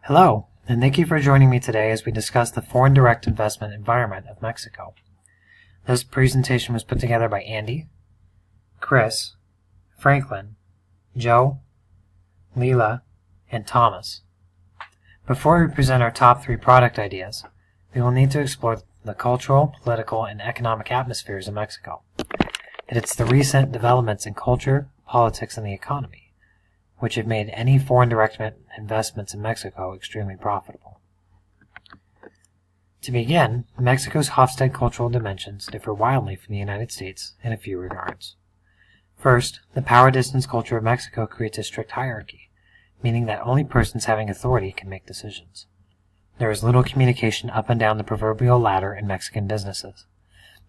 Hello, and thank you for joining me today as we discuss the foreign direct investment environment of Mexico. This presentation was put together by Andy, Chris, Franklin, Joe, Leela, and Thomas. Before we present our top 3 product ideas, we will need to explore the cultural, political, and economic atmospheres of Mexico. It's the recent developments in culture, politics, and the economy which have made any foreign direct investments in Mexico extremely profitable. To begin, Mexico's Hofstede cultural dimensions differ wildly from the United States in a few regards. First, the power distance culture of Mexico creates a strict hierarchy, meaning that only persons having authority can make decisions. There is little communication up and down the proverbial ladder in Mexican businesses.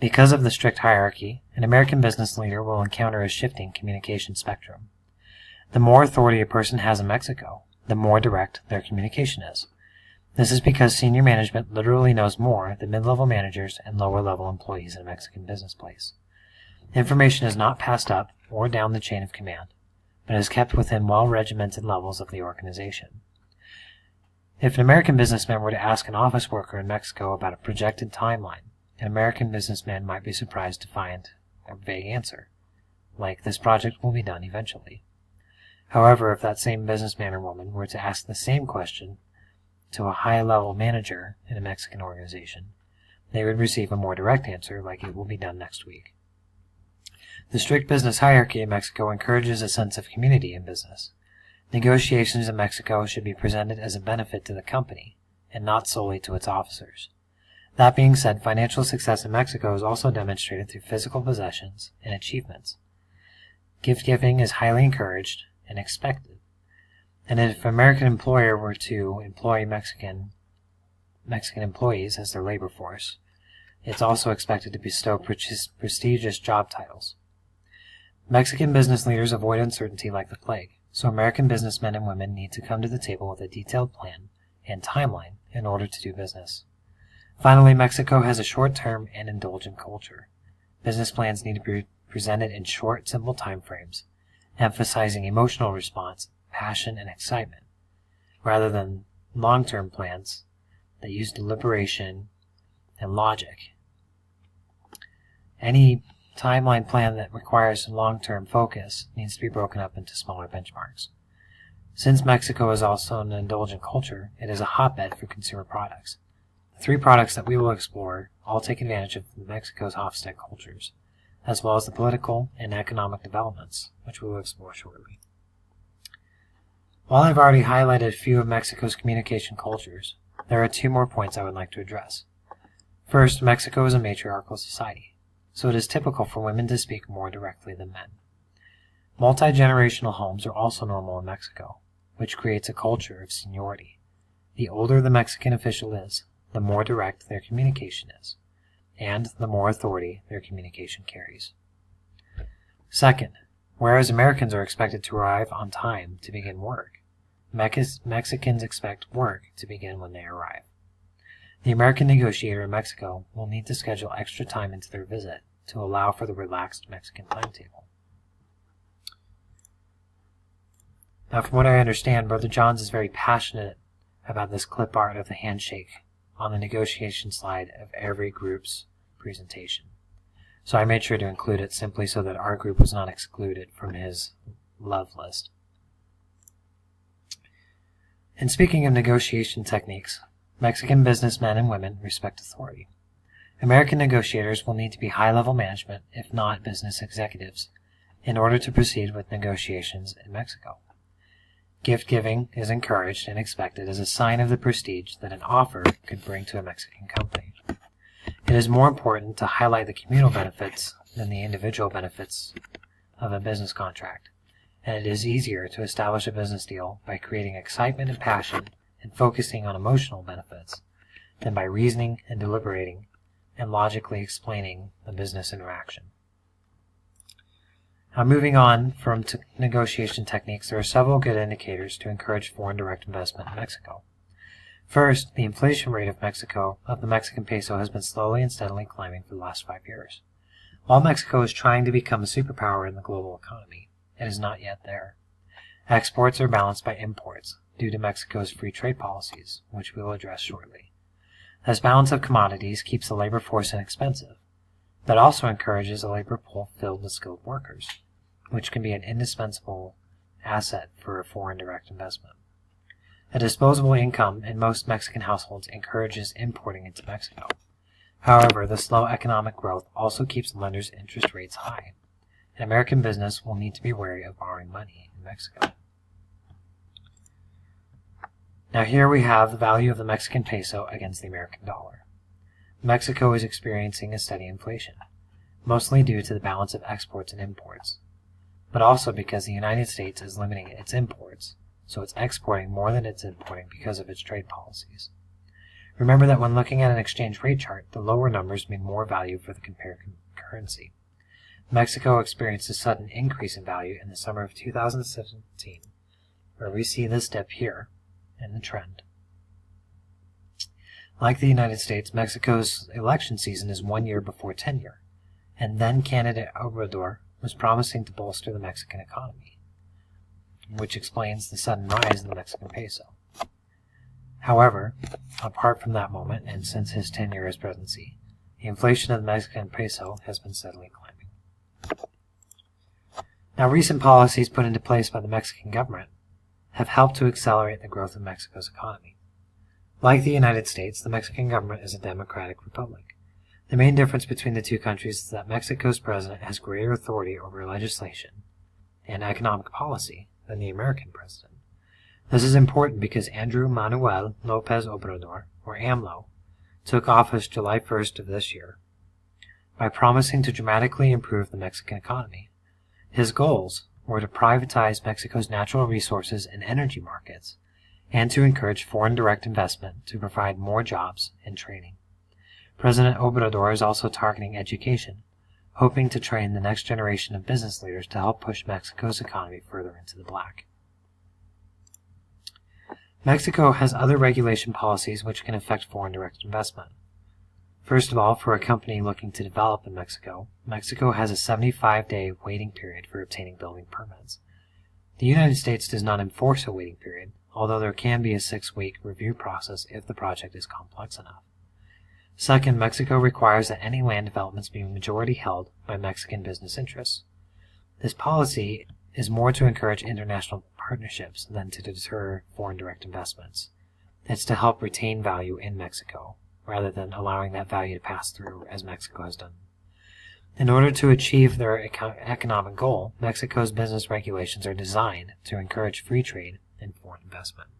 Because of the strict hierarchy, an American business leader will encounter a shifting communication spectrum. The more authority a person has in Mexico, the more direct their communication is. This is because senior management literally knows more than mid-level managers and lower-level employees in a Mexican business place. Information is not passed up or down the chain of command, but is kept within well-regimented levels of the organization. If an American businessman were to ask an office worker in Mexico about a projected timeline, an American businessman might be surprised to find a vague answer, like "this project will be done eventually." However, if that same businessman or woman were to ask the same question to a high-level manager in a Mexican organization, they would receive a more direct answer like "it will be done next week." The strict business hierarchy in Mexico encourages a sense of community in business. Negotiations in Mexico should be presented as a benefit to the company and not solely to its officers. That being said, financial success in Mexico is also demonstrated through physical possessions and achievements. Gift-giving is highly encouraged and expected. And if an American employer were to employ Mexican employees as their labor force, it's also expected to bestow prestigious job titles. Mexican business leaders avoid uncertainty like the plague, so American businessmen and women need to come to the table with a detailed plan and timeline in order to do business. Finally, Mexico has a short-term and indulgent culture. Business plans need to be presented in short, simple time frames, emphasizing emotional response, passion, and excitement, rather than long-term plans that use deliberation and logic. Any timeline plan that requires long-term focus needs to be broken up into smaller benchmarks. Since Mexico is also an indulgent culture, it is a hotbed for consumer products. The 3 products that we will explore all take advantage of Mexico's Hofstede cultures, as well as the political and economic developments, which we will explore shortly. While I've already highlighted a few of Mexico's communication cultures, there are 2 more points I would like to address. First, Mexico is a matriarchal society, so it is typical for women to speak more directly than men. Multi-generational homes are also normal in Mexico, which creates a culture of seniority. The older the Mexican official is, the more direct their communication is, and the more authority their communication carries. Second, whereas Americans are expected to arrive on time to begin work, Mexicans expect work to begin when they arrive. The American negotiator in Mexico will need to schedule extra time into their visit to allow for the relaxed Mexican timetable. Now, from what I understand, Brother Johns is very passionate about this clip art of the handshake on the negotiation slide of every group's presentation. So I made sure to include it simply so that our group was not excluded from his love list. And speaking of negotiation techniques, Mexican businessmen and women respect authority. American negotiators will need to be high-level management, if not business executives, in order to proceed with negotiations in Mexico. Gift-giving is encouraged and expected as a sign of the prestige that an offer could bring to a Mexican company. It is more important to highlight the communal benefits than the individual benefits of a business contract, and it is easier to establish a business deal by creating excitement and passion and focusing on emotional benefits than by reasoning and deliberating and logically explaining the business interaction. Now, moving on from negotiation techniques, there are several good indicators to encourage foreign direct investment in Mexico. First, the inflation rate of the Mexican peso has been slowly and steadily climbing for the last 5 years. While Mexico is trying to become a superpower in the global economy, it is not yet there. Exports are balanced by imports, due to Mexico's free trade policies, which we will address shortly. This balance of commodities keeps the labor force inexpensive, but also encourages a labor pool filled with skilled workers, which can be an indispensable asset for a foreign direct investment. A disposable income in most Mexican households encourages importing into Mexico. However, the slow economic growth also keeps lenders' interest rates high, and American business will need to be wary of borrowing money in Mexico. Now here we have the value of the Mexican peso against the American dollar. Mexico is experiencing a steady inflation, mostly due to the balance of exports and imports, but also because the United States is limiting its imports, so it's exporting more than it's importing because of its trade policies. Remember that when looking at an exchange rate chart, the lower numbers mean more value for the compared currency. Mexico experienced a sudden increase in value in the summer of 2017, where we see this dip here in the trend. Like the United States, Mexico's election season is 1 year before tenure, and then candidate Obrador was promising to bolster the Mexican economy, which explains the sudden rise in the Mexican peso. However, apart from that moment and since his tenure as presidency, the inflation of the Mexican peso has been steadily climbing. Now, recent policies put into place by the Mexican government have helped to accelerate the growth of Mexico's economy. Like the United States, the Mexican government is a democratic republic. The main difference between the two countries is that Mexico's president has greater authority over legislation and economic policy than the American president. This is important because Andrew Manuel Lopez Obrador, or AMLO, took office July 1st of this year by promising to dramatically improve the Mexican economy. His goals were to privatize Mexico's natural resources and energy markets, and to encourage foreign direct investment to provide more jobs and training. President Obrador is also targeting education, hoping to train the next generation of business leaders to help push Mexico's economy further into the black. Mexico has other regulation policies which can affect foreign direct investment. First of all, for a company looking to develop in Mexico, Mexico has a 75-day waiting period for obtaining building permits. The United States does not enforce a waiting period, although there can be a 6-week review process if the project is complex enough. Second, Mexico requires that any land developments be majority held by Mexican business interests. This policy is more to encourage international partnerships than to deter foreign direct investments. It's to help retain value in Mexico, rather than allowing that value to pass through as Mexico has done. In order to achieve their economic goal, Mexico's business regulations are designed to encourage free trade and foreign investment.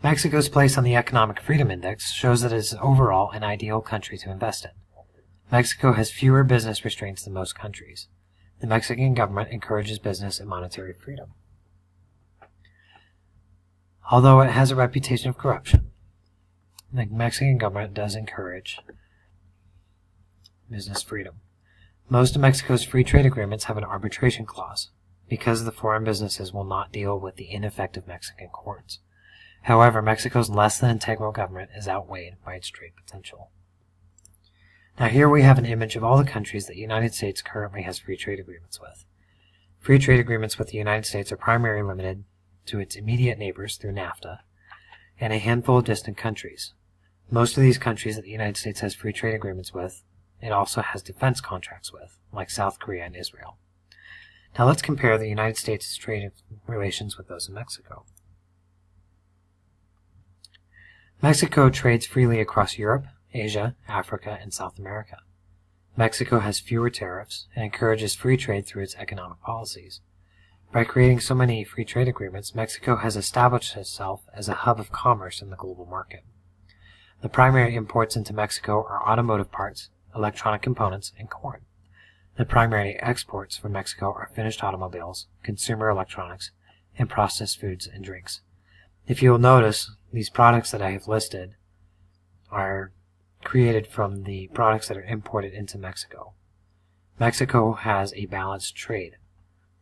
Mexico's place on the Economic Freedom Index shows that it is overall an ideal country to invest in. Mexico has fewer business restraints than most countries. The Mexican government encourages business and monetary freedom. Although it has a reputation of corruption, the Mexican government does encourage business freedom. Most of Mexico's free trade agreements have an arbitration clause, because the foreign businesses will not deal with the ineffective Mexican courts. However, Mexico's less than integral government is outweighed by its trade potential. Now here we have an image of all the countries that the United States currently has free trade agreements with. Free trade agreements with the United States are primarily limited to its immediate neighbors through NAFTA and a handful of distant countries. Most of these countries that the United States has free trade agreements with, it also has defense contracts with, like South Korea and Israel. Now let's compare the United States' trade relations with those of Mexico. Mexico trades freely across Europe, Asia, Africa, and South America. Mexico has fewer tariffs and encourages free trade through its economic policies. By creating so many free trade agreements, Mexico has established itself as a hub of commerce in the global market. The primary imports into Mexico are automotive parts, electronic components, and corn. The primary exports from Mexico are finished automobiles, consumer electronics, and processed foods and drinks. If you will notice, these products that I have listed are created from the products that are imported into Mexico. Mexico has a balanced trade.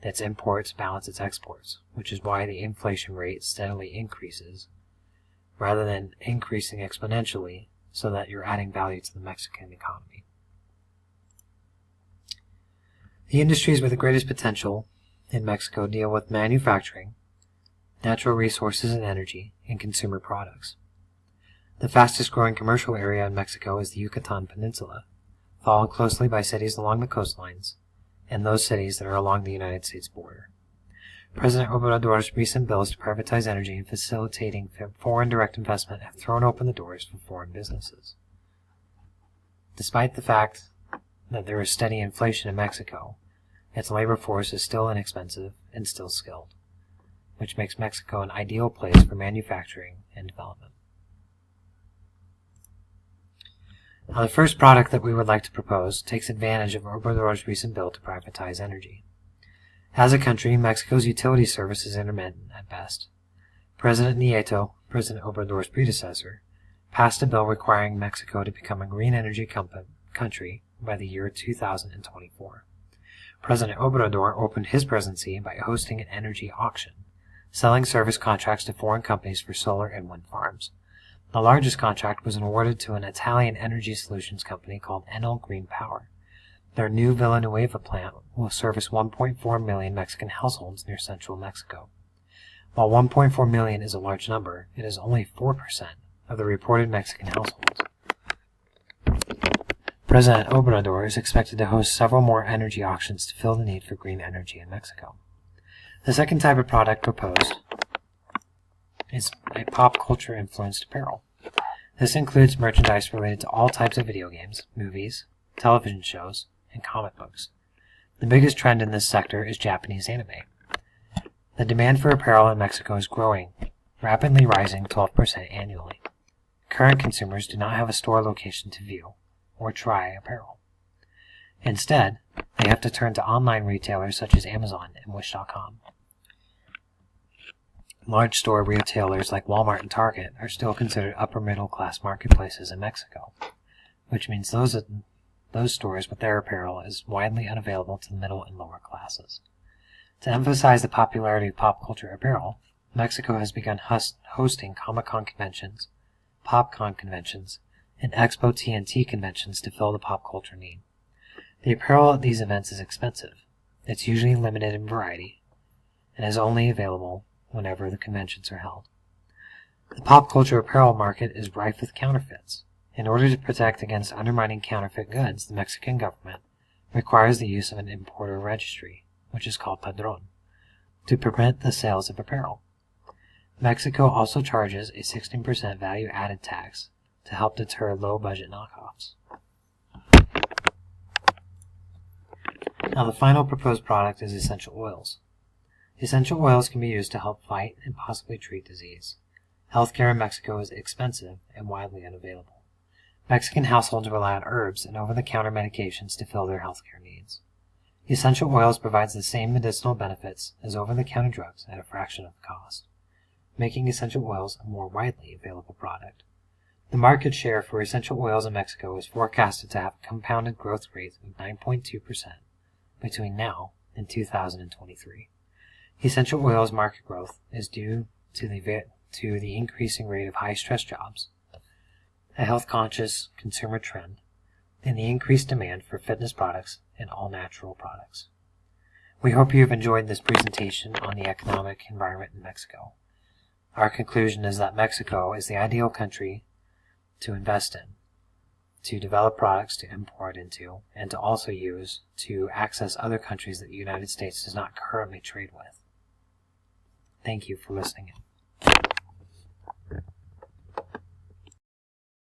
Its imports balance its exports, which is why the inflation rate steadily increases, rather than increasing exponentially so that you're adding value to the Mexican economy. The industries with the greatest potential in Mexico deal with manufacturing, natural resources and energy, and consumer products. The fastest growing commercial area in Mexico is the Yucatan Peninsula, followed closely by cities along the coastlines, and those cities that are along the United States border. President Obrador's recent bills to privatize energy and facilitating foreign direct investment have thrown open the doors for foreign businesses. Despite the fact that there is steady inflation in Mexico, its labor force is still inexpensive and still skilled, which makes Mexico an ideal place for manufacturing and development. Now, the first product that we would like to propose takes advantage of Obrador's recent bill to privatize energy. As a country, Mexico's utility service is intermittent at best. President Nieto, President Obrador's predecessor, passed a bill requiring Mexico to become a green energy country by the year 2024. President Obrador opened his presidency by hosting an energy auction, selling service contracts to foreign companies for solar and wind farms. The largest contract was awarded to an Italian energy solutions company called Enel Green Power. Their new Villanueva plant will service 1.4 million Mexican households near central Mexico. While 1.4 million is a large number, it is only 4% of the reported Mexican households. President Obrador is expected to host several more energy auctions to fill the need for green energy in Mexico. The second type of product proposed is a pop culture influenced apparel. This includes merchandise related to all types of video games, movies, television shows, and comic books. The biggest trend in this sector is Japanese anime. The demand for apparel in Mexico is growing, rapidly rising 12% annually. Current consumers do not have a store location to view or try apparel. Instead, they have to turn to online retailers such as Amazon and Wish.com. Large store retailers like Walmart and Target are still considered upper middle class marketplaces in Mexico, which means those stores with their apparel is widely unavailable to the middle and lower classes. To emphasize the popularity of pop culture apparel, Mexico has begun hosting Comic-Con conventions, PopCon conventions, and Expo TNT conventions to fill the pop culture need. The apparel at these events is expensive. It's usually limited in variety and is only available whenever the conventions are held. The pop culture apparel market is rife with counterfeits. In order to protect against undermining counterfeit goods, the Mexican government requires the use of an importer registry, which is called Padrón, to prevent the sales of apparel. Mexico also charges a 16% value-added tax to help deter low-budget knockoffs. Now, the final proposed product is essential oils. Essential oils can be used to help fight and possibly treat disease. Healthcare in Mexico is expensive and widely unavailable. Mexican households rely on herbs and over-the-counter medications to fill their healthcare needs. Essential oils provides the same medicinal benefits as over-the-counter drugs at a fraction of the cost, making essential oils a more widely available product. The market share for essential oils in Mexico is forecasted to have a compounded growth rate of 9.2% between now and 2023. Essential oils market growth is due to the increasing rate of high-stress jobs, a health-conscious consumer trend, and the increased demand for fitness products and all-natural products. We hope you have enjoyed this presentation on the economic environment in Mexico. Our conclusion is that Mexico is the ideal country to invest in, to develop products to import into, and to also use to access other countries that the United States does not currently trade with. Thank you for listening in.